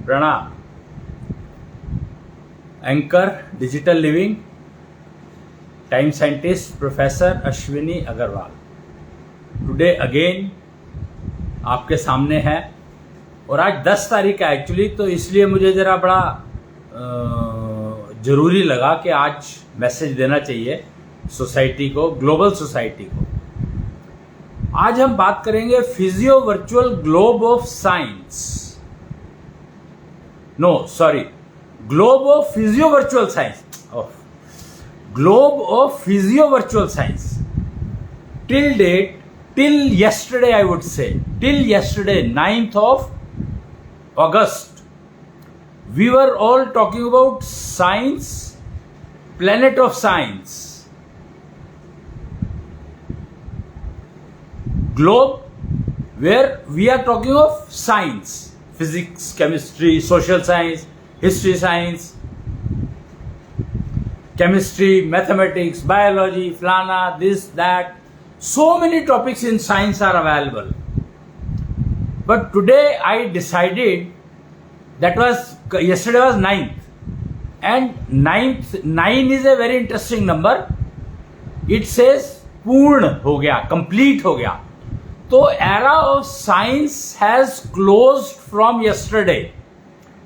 Pranam. Anchor, Digital Living, Time Scientist, Professor Ashwini Agarwal. Today again आपके सामने है और आज 10 तारीख है एक्चुअली, तो इसलिए मुझे ज़रा बड़ा ज़रूरी लगा कि आज मैसेज देना चाहिए सोसाइटी को, ग्लोबल सोसाइटी को। आज हम बात करेंगे physio virtual globe of science, globe of physio virtual science, globe of physio virtual science. Till date, till yesterday, I would say, till yesterday, 9th of August, we were all talking about science, planet of science, globe, where we are talking of science, physics, chemistry, social science, history science, chemistry, mathematics, biology, flana, this, that. So many topics in science are available. But today I decided, yesterday was 9th. And 9 is a very interesting number. It says पूर्ण हो गया, complete हो गया. So era of science has closed from yesterday.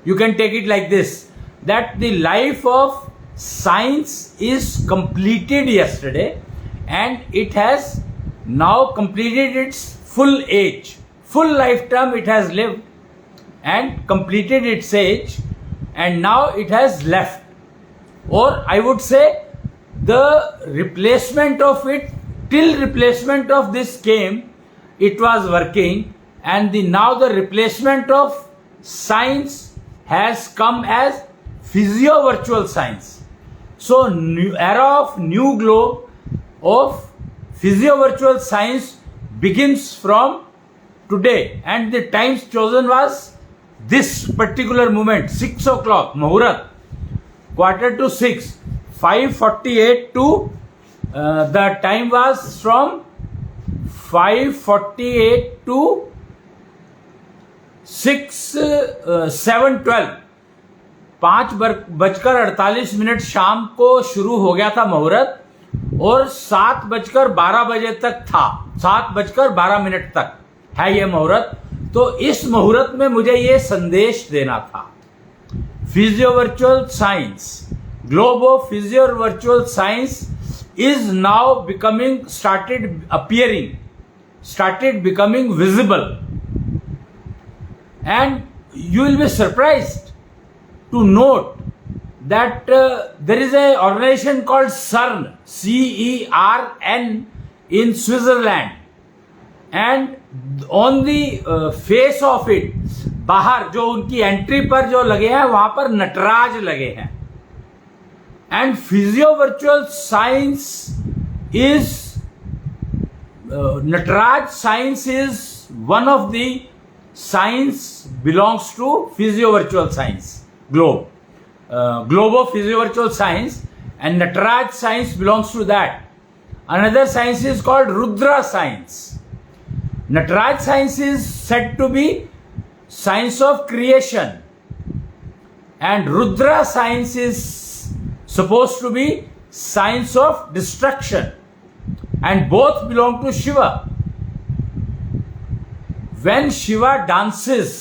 You can take it like this, that the life of science is completed yesterday. And it has now completed its full age, full lifetime it has lived and completed its age, and now it has left. Or I would say the replacement of it, till replacement of this came, it was working, and now the replacement of science has come as physio virtual science. So era of new globe of physio virtual science begins from today, and the times chosen was this particular moment, 6 o'clock, Muhurat, 5:45 to 5:48 to the time was from 5:48 to 7:12, 5:48 शाम को शुरू हो गया था मुहूर्त, और 7:12 तक था, 7:12 तक है ये मुहूर्त। तो इस मुहूर्त में मुझे ये संदेश देना था, physio virtual science, globe of physio virtual science is now started becoming visible, and you will be surprised to note that there is a organization called CERN, CERN, in Switzerland, and on the face of it, बाहर जो उनकी entry पर जो लगे हैं वहां पर नटराज लगे हैं। And physio virtual science is, Nataraj science is one of the science belongs to physio virtual science globe. Globe of Physio Virtual Science, and Nataraj science belongs to that. Another science is called Rudra science. Nataraj science is said to be science of creation, and Rudra science is supposed to be science of destruction, and both belong to Shiva. When Shiva dances,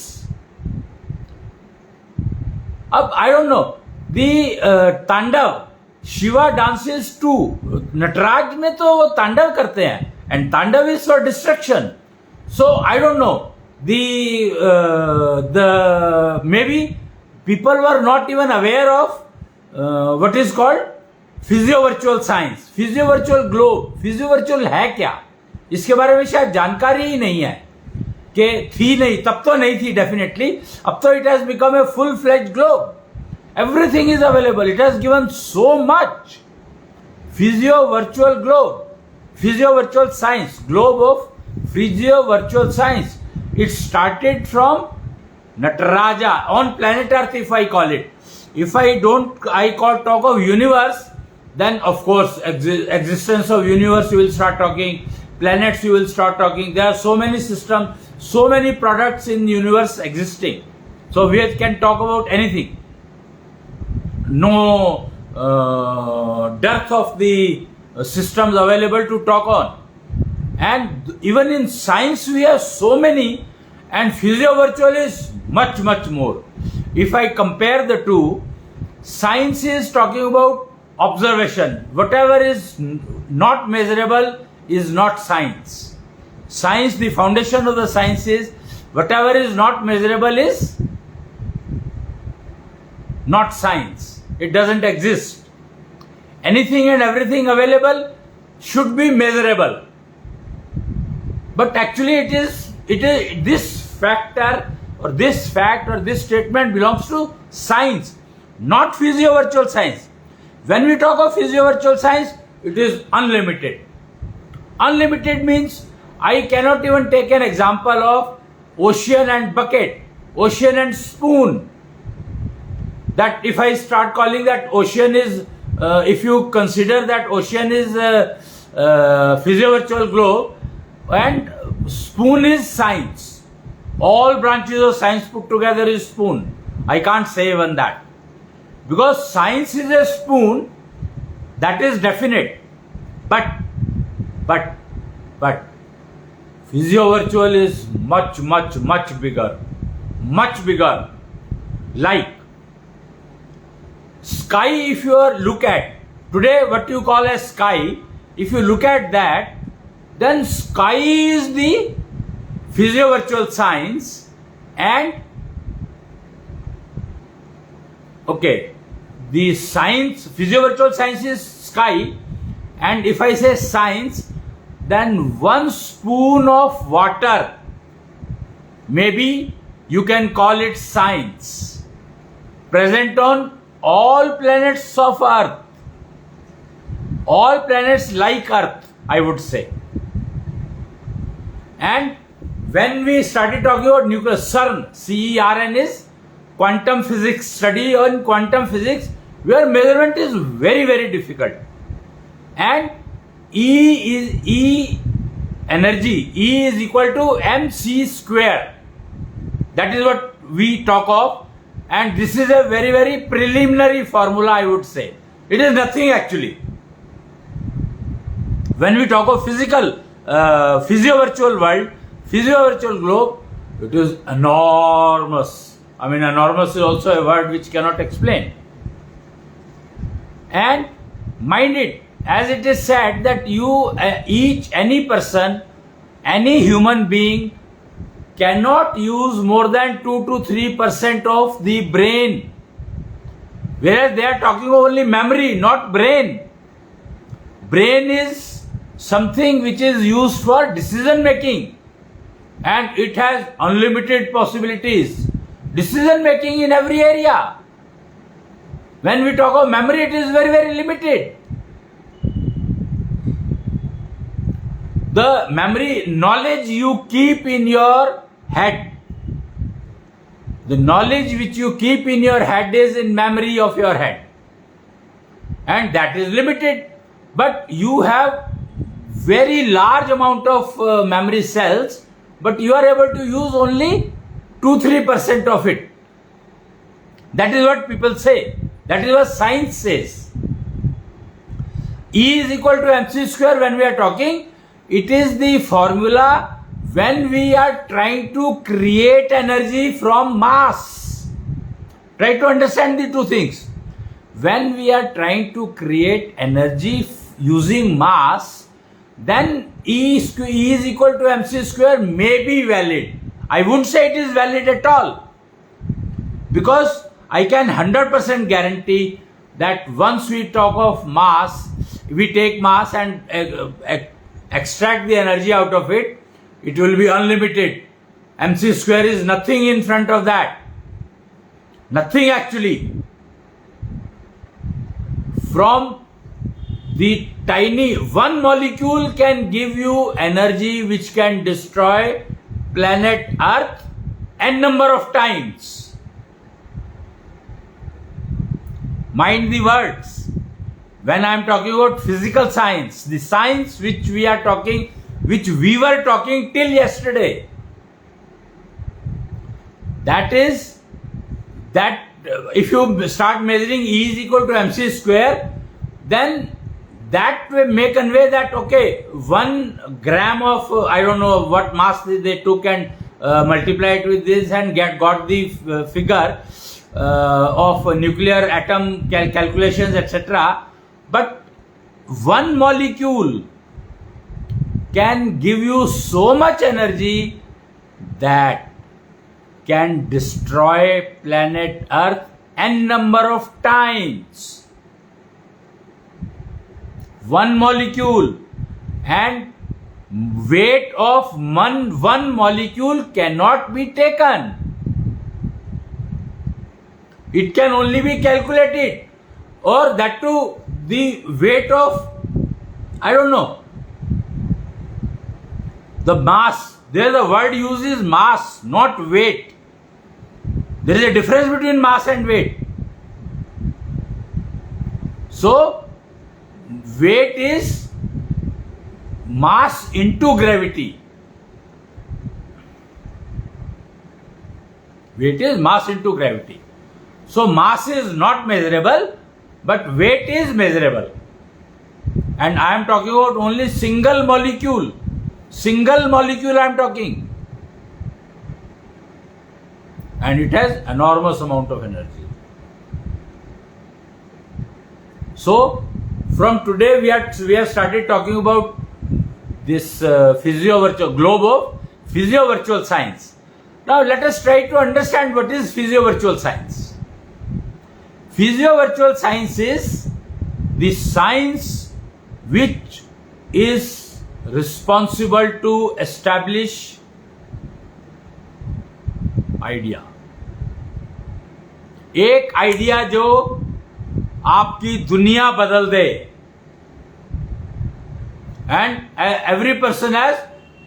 I don't know, the तांडव, Shiva dances too. Nataraj में तो वो तांडव करते हैं, and तांडव is for destruction. So I don't know, the maybe people were not even aware of what is called physio virtual science, physio virtual globe. physio virtual है क्या, इसके बारे में शायद जानकारी ही नहीं है, कि थी नहीं, तब तो नहीं थी डेफिनेटली, अब तो it has become a full fledge globe, everything is available, it has given so much. Physio virtual globe, physio virtual science, globe of physio virtual science, it started from Nataraja on planet earth, if I call it. If I talk of universe, then of course existence of universe you will start talking, planets you will start talking. There are so many systems, so many products in universe existing. So we can talk about anything. No dearth of the systems available to talk on. And even in science we have so many, and physio-virtual is much, much more. If I compare the two, science is talking about observation. Whatever is not measurable is not science. Science, the foundation of the science is whatever is not measurable is not science. It doesn't exist. Anything and everything available should be measurable. But actually it is this factor or this fact or this statement belongs to science, not physio-virtual science. When we talk of physio-virtual science, it is unlimited. Unlimited means I cannot even take an example of ocean and bucket, ocean and spoon. That if I start calling that ocean is, if you consider that ocean is physio-virtual globe and spoon is science, all branches of science put together is spoon. I can't say even that. Because science is a spoon, that is definite. But physio-virtual is much, much, much bigger. Much bigger. Like sky, if you look at today what you call as sky, if you look at that, then sky is the physio-virtual science, and okay, the science, physio-virtual science is sky, and if I say science, then one spoon of water, maybe you can call it science, present on all planets of Earth, all planets like Earth, I would say. And when we started talking about nuclear, CERN, CERN is quantum physics, study on quantum physics, where measurement is very, very difficult. And E energy, E is equal to mc square. That is what we talk of. And this is a very, very preliminary formula, I would say. It is nothing actually. When we talk of physical, physio-virtual world, physio-virtual globe, it is enormous. I mean, enormous is also a word which cannot explain. And mind it, as it is said that any person, any human being cannot use more than 2 to 3% of the brain. Whereas they are talking only memory, not brain. Brain is something which is used for decision making, and it has unlimited possibilities. Decision making in every area. When we talk of memory, it is very, very limited. The memory, knowledge you keep in your head. The knowledge which you keep in your head is in memory of your head. And that is limited. But you have very large amount of memory cells, but you are able to use only 2-3% of it. That is what people say. That is what science says. E is equal to mc square when we are talking. It is the formula when we are trying to create energy from mass. Try to understand the two things. When we are trying to create energy using mass, then E is equal to mc square may be valid. I wouldn't say it is valid at all, because I can 100% guarantee that once we talk of mass, we take mass and extract the energy out of it, it will be unlimited. mc square is nothing in front of that. Nothing actually. From the tiny, one molecule can give you energy which can destroy planet Earth n number of times. Mind the words. When I am talking about physical science, the science which we are talking, which we were talking till yesterday, that is that if you start measuring E is equal to mc square, then that may convey that, okay, 1 gram of I don't know what mass they took and multiply it with this and got the figure of nuclear atom calculations, etc. But 1 molecule can give you so much energy that can destroy planet Earth n number of times. 1 molecule, and weight of one molecule cannot be taken. It can only be calculated, or that too the weight of, I don't know, the mass. There the word used is mass, not weight. There is a difference between mass and weight. So weight is mass into gravity. Weight is mass into gravity. So mass is not measurable, but weight is measurable. And I am talking about only single molecule. Single molecule I am talking. And it has enormous amount of energy. So from today we have started talking about this physio-virtual globe of physio-virtual science. Now let us try to understand what is physio-virtual science. Physio-virtual science is the science which is responsible to establish idea. एक idea जो आपकी दुनिया बदल दे. And every person has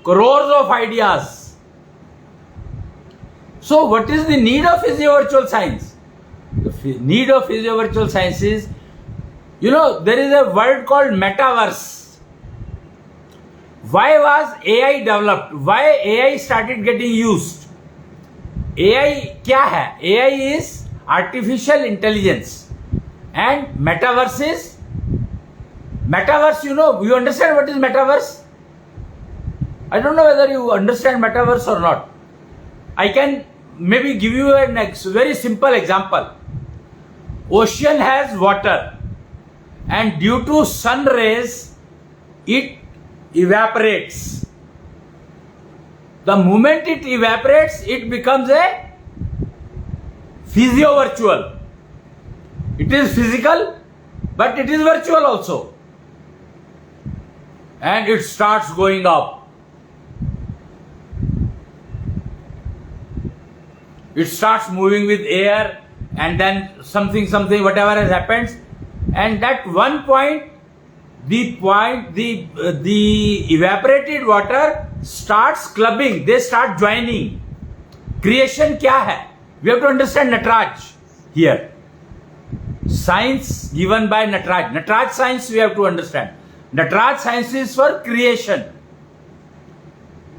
crores of ideas. So what is the need of physio-virtual science? The need of physio-virtual science is, there is a word called metaverse. Why was AI developed? Why AI started getting used? AI क्या है? AI is artificial intelligence. And metaverse is, you understand what is metaverse? I don't know whether you understand metaverse or not. I can maybe give you a very simple example. Ocean has water, and due to sun rays, it evaporates. The moment it evaporates, it becomes a physio-virtual. It is physical, but it is virtual also. And it starts going up. It starts moving with air, and then something, whatever has happened. And at one point, the evaporated water starts clubbing. They start joining. Creation क्या है? We have to understand Nataraj here. Science given by Nataraj. Nataraj science we have to understand. Nataraj science is for creation.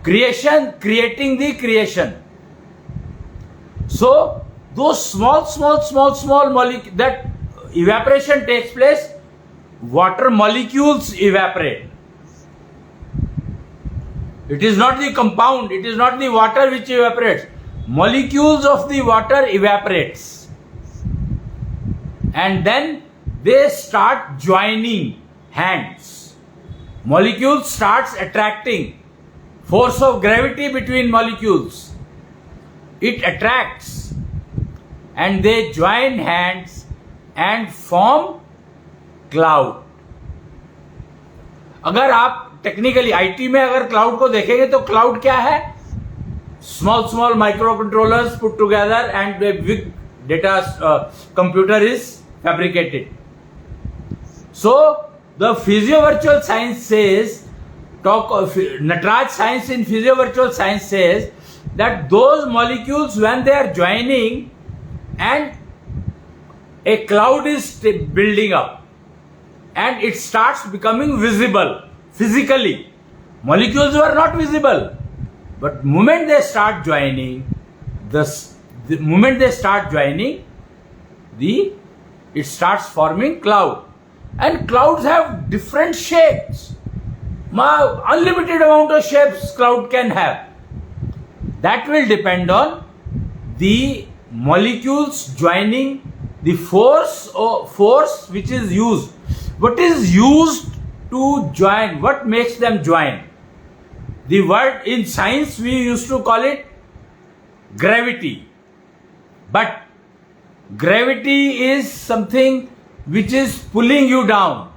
Creating the creation. So those small molecules, that evaporation takes place, water molecules evaporate. It is not the compound, it is not the water which evaporates. Molecules of the water evaporates. And then they start joining hands. Molecules starts attracting. Force of gravity between molecules. It attracts. And they join hands and form cloud. अगर आप technically IT में अगर cloud को देखेंगे तो cloud क्या है? Small microcontrollers put together and a big data computer is fabricated. So the physio-virtual science says, Nataraj science in physio-virtual science says that those molecules, when they are joining and a cloud is building up and it starts becoming visible physically. Molecules were not visible, but moment they start joining, the the moment they start joining, it starts forming cloud. And clouds have different shapes. Unlimited amount of shapes cloud can have. That will depend on the molecules joining, the force which is used. What is used to join? What makes them join? The word in science we used to call it gravity. But gravity is something which is pulling you down.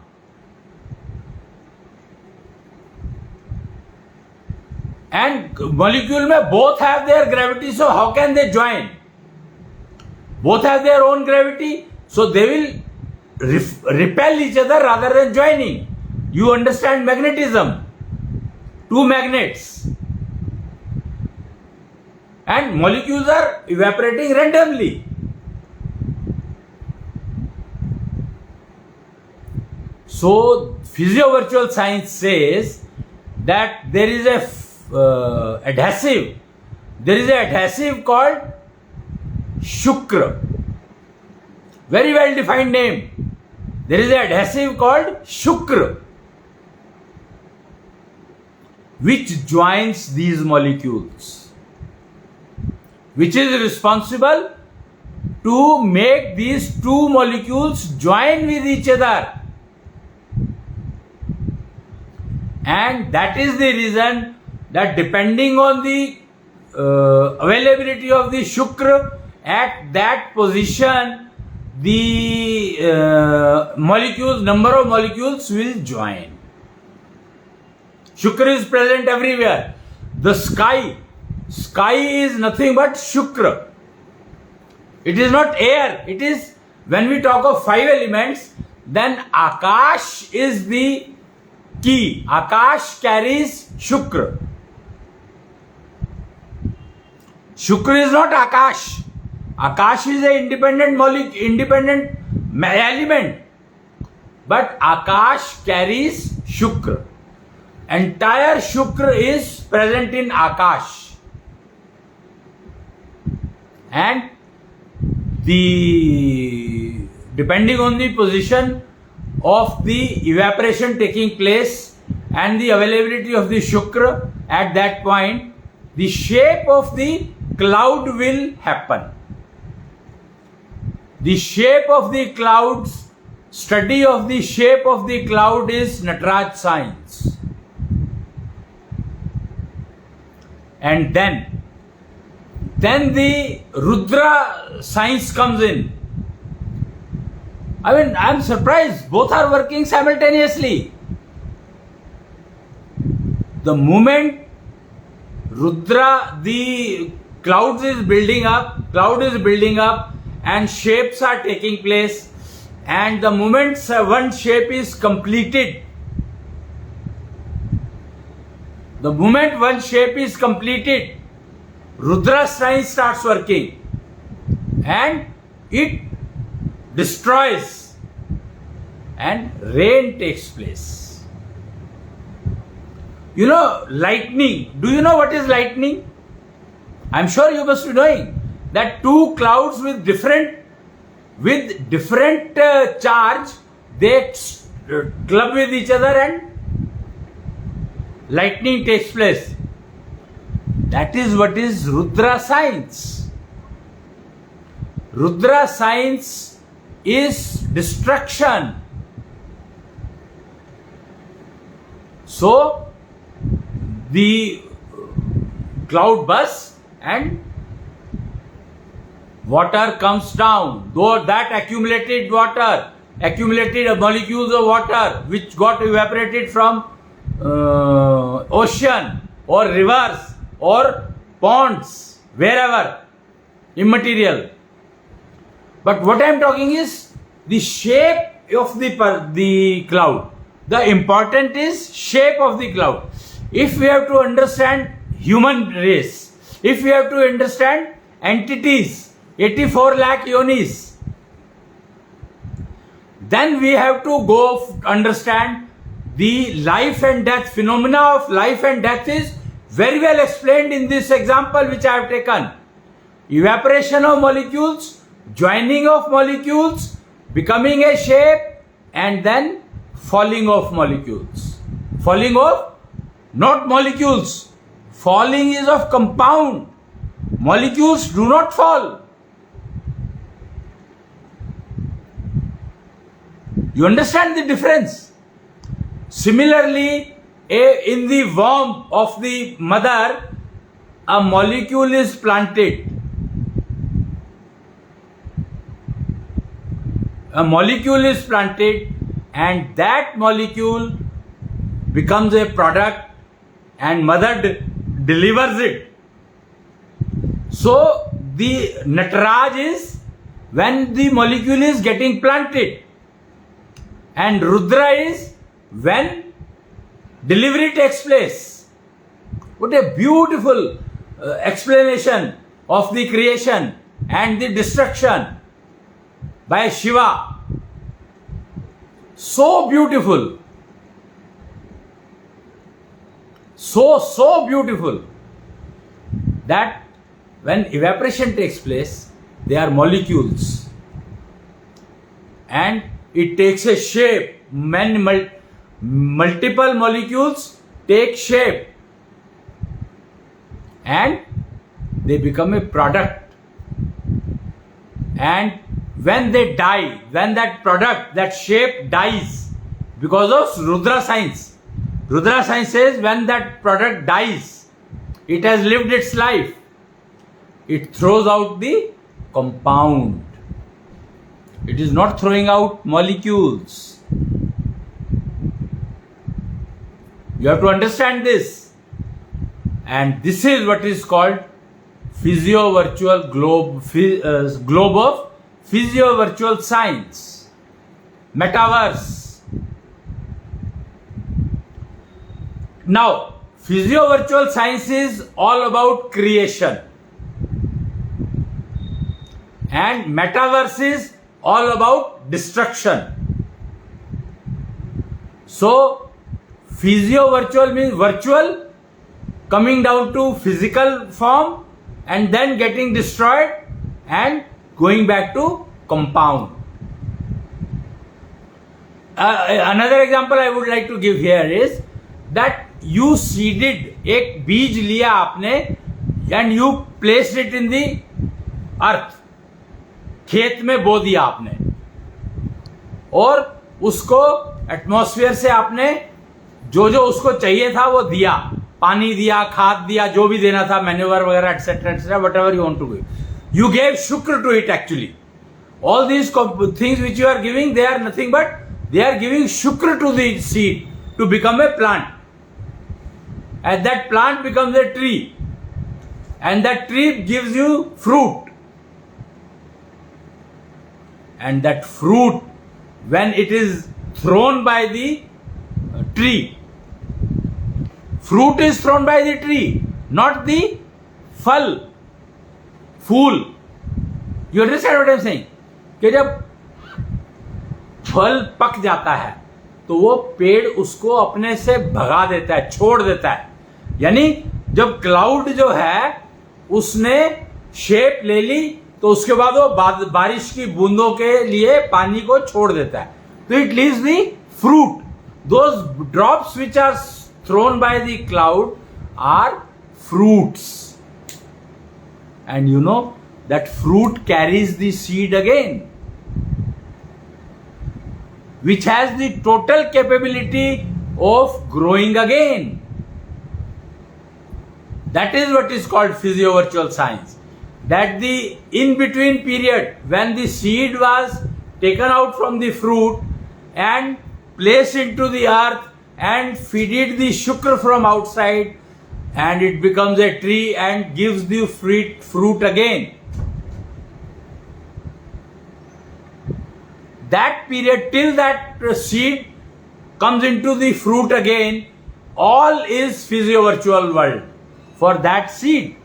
And molecule में both have their gravity, so how can they join? Both have their own gravity, so they will repel each other rather than joining. You understand magnetism? Two magnets. And molecules are evaporating randomly. So physiovirtual science says that there is a adhesive. There is an adhesive called Shukra. Very well defined name. There is an adhesive called Shukra, which joins these molecules, which is responsible to make these two molecules join with each other. And that is the reason that depending on the availability of the Shukra at that position, the number of molecules will join. Shukra is present everywhere. The sky is nothing but Shukra. It is not air. It is, when we talk of 5 elements, then Akash is the key. Akash carries Shukra. Shukra is not Akash. Akash is an independent element. But Akash carries Shukra. Entire Shukra is present in Akash. And depending on the position of the evaporation taking place and the availability of the Shukra at that point, the shape of the cloud will happen. The shape of the clouds, study of the shape of the cloud is Nataraj science. And then the Rudra science comes in. I mean, I am surprised. Both are working simultaneously. The moment Rudra, the cloud is building up and shapes are taking place, and the moment one shape is completed, Rudra science starts working and it destroys and rain takes place. You know, lightning. Do you know what is lightning? I'm sure you must be knowing that two clouds with different charge, they club with each other and lightning takes place. That is what is Rudra science. Rudra science is destruction. So the cloud bursts and water comes down. Though that accumulated molecules of water which got evaporated from ocean or rivers or ponds, wherever, immaterial. But what I am talking is the shape of the cloud. The important is shape of the cloud. If we have to understand human race, if we have to understand entities, 84 lakh yonis, then we have to go understand the life and death. Phenomena of life and death is very well explained in this example which I have taken. evaporation of molecules, joining of molecules, becoming a shape, and then falling of molecules. Falling of, not molecules. Falling is of compound. Molecules do not fall. You understand the difference? Similarly, in the womb of the mother, a molecule is planted. A molecule is planted, and that molecule becomes a product, and mother delivers it. So the Nataraj is when the molecule is getting planted, and Rudra is when delivery takes place. What a beautiful explanation of the creation and the destruction by Shiva. So beautiful. So beautiful that when evaporation takes place, they are molecules and it takes a shape. Multiple molecules take shape and they become a product. And when they die, when that product, that shape dies because of Rudra science. Rudra science says when that product dies, it has lived its life. It throws out the compound. It is not throwing out molecules. You have to understand this. And this is what is called physio-virtual globe of physio-virtual science. Metaverse. Now, physio-virtual science is all about creation. And metaverse is all about destruction. So, physio-virtual means virtual coming down to physical form and then getting destroyed and going back to compound. Another example I would like to give here is that you seeded, एक बीज लिया आपने and you placed it in the earth. खेत में बो दिया आपने और उसको एटमॉस्फेयर से आपने जो जो उसको चाहिए था वो दिया, पानी दिया, खाद दिया, जो भी देना था, मैन्योर वगैरह etcetera etcetera, whatever you want to give. You gave shukr to it actually. All these things which you are giving, they are nothing but they are giving shukr to the seed to become a plant. And that plant becomes a tree. And that tree gives you fruit. And that fruit, when it is thrown by the tree, fruit is thrown by the tree, not the phool. You understand what I am saying? कि जब फल पक जाता है तो वो पेड़ उसको अपने से भगा देता है, छोड़ देता है. यानी जब क्लाउड जो है उसने शेप ले ली तो उसके बाद वो बारिश की बूंदों के लिए पानी को छोड़ देता है. तो it leaves the fruit. Those drops which are thrown by the cloud are fruits. And you know that fruit carries the seed again, which has the total capability of growing again. That is what is called physio-virtual science. That the in-between period when the seed was taken out from the fruit and placed into the earth and feeded the shukr from outside, and it becomes a tree and gives the fruit again. That period till that seed comes into the fruit again, all is physio-virtual world for that seed.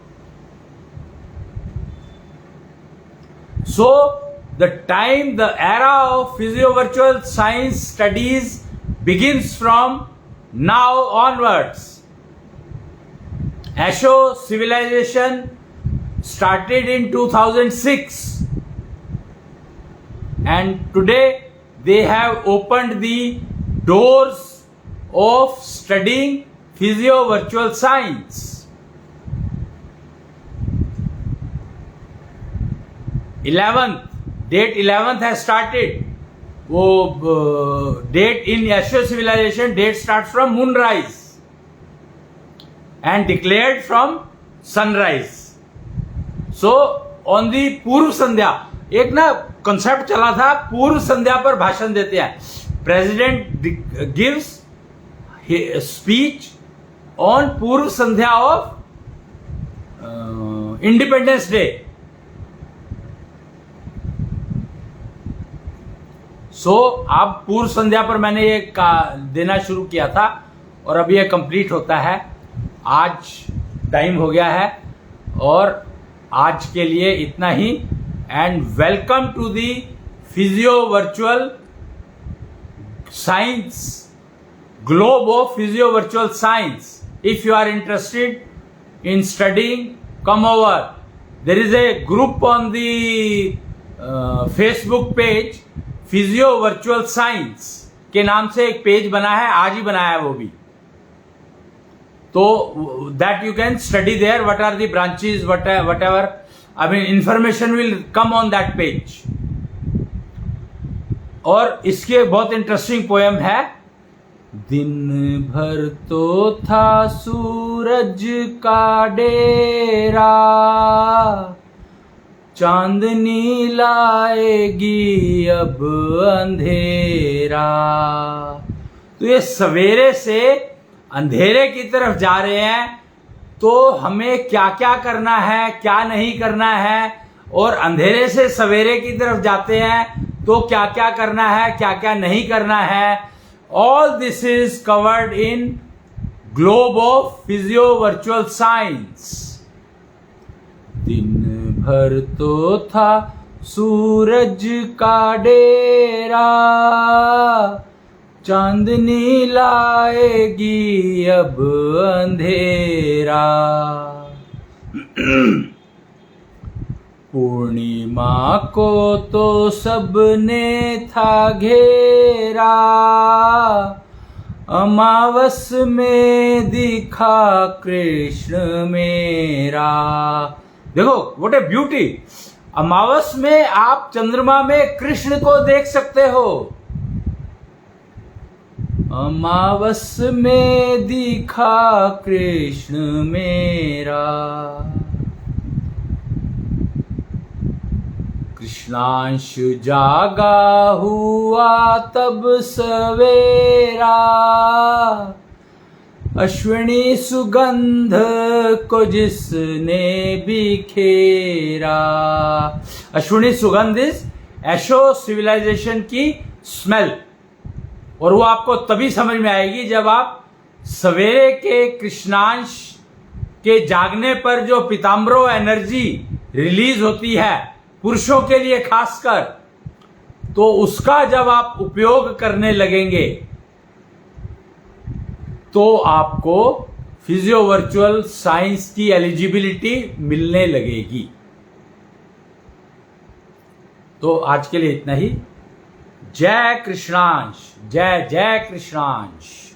So the era of physio-virtual science studies begins from now onwards. Asho civilization started in 2006, and today they have opened the doors of studying physio virtual science. Date 11th has started. वो date in Asho civilization, date starts from moonrise and declared from sunrise. So on the पूर्व संध्या, एक ना concept चला था, पूर्व संध्या पर भाषण देते हैं. प्रेसिडेंट गिव्स स्पीच ऑन पूर्व संध्या ऑफ इंडिपेंडेंस डे. सो अब पूर्व संध्या पर मैंने ये देना शुरू किया था और अभी ये कंप्लीट होता है. आज टाइम हो गया है और आज के लिए इतना ही. And welcome to the physio virtual science, globe of physio virtual science. If you are interested in studying, come over. There is a group on the Facebook page, physio virtual science के नाम से एक page बना है, आज ही बनाया है वो भी. तो that you can study there what are the branches, whatever, I mean information will come on that page. और इसके बहुत इंटरेस्टिंग पोएम है. दिन भर तो था सूरज का डेरा, चांदनी लाएगी अब अंधेरा. तो ये सवेरे से अंधेरे की तरफ जा रहे हैं, तो हमें क्या क्या करना है, क्या नहीं करना है, और अंधेरे से सवेरे की तरफ जाते हैं तो क्या क्या करना है, क्या क्या नहीं करना है. All this is covered in globe of physio virtual science. दिन भर तो था सूरज का डेरा, चांदनी लाएगी अब अंधेरा. पूर्णिमा को तो सबने था घेरा, अमावस में दिखा कृष्ण मेरा. देखो व्हाट ए ब्यूटी. अमावस में आप चंद्रमा में कृष्ण को देख सकते हो. अमावस में दिखा कृष्ण मेरा. कृष्णांश जागा हुआ तब सवेरा, अश्विनी सुगंध को जिसने बिखेरा. अश्विनी सुगंध इज एशो सिविलाइजेशन की स्मेल, और वो आपको तभी समझ में आएगी जब आप सवेरे के कृष्णांश के जागने पर जो पीताम्बरो एनर्जी रिलीज होती है पुरुषों के लिए खासकर, तो उसका जब आप उपयोग करने लगेंगे तो आपको फिजियो वर्चुअल साइंस की एलिजिबिलिटी मिलने लगेगी. तो आज के लिए इतना ही. जय कृष्णांश, जय जय कृष्णांश.